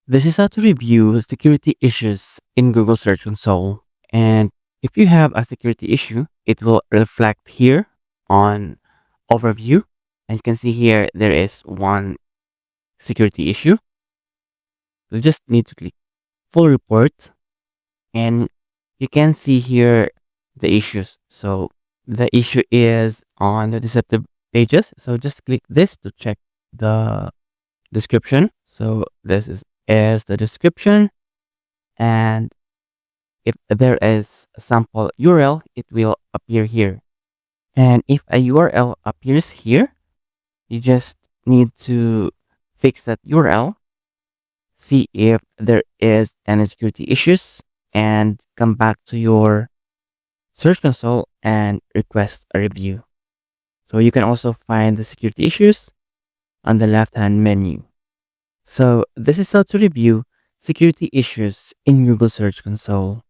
This is how to review security issues in Google Search Console. And if you have a security issue, it will reflect here on overview. And you can see here there is one security issue. You just need to click full report and you can see here the issues. So the issue is on the deceptive pages. So just click this to check the description. So this is the description, and if there is a sample URL, it will appear here. And if a URL appears here, you just need to fix that URL, see if there is any security issues, and come back to your Search Console and request a review. So you can also find the security issues on the left-hand menu. So this is how to review security issues in Google Search Console.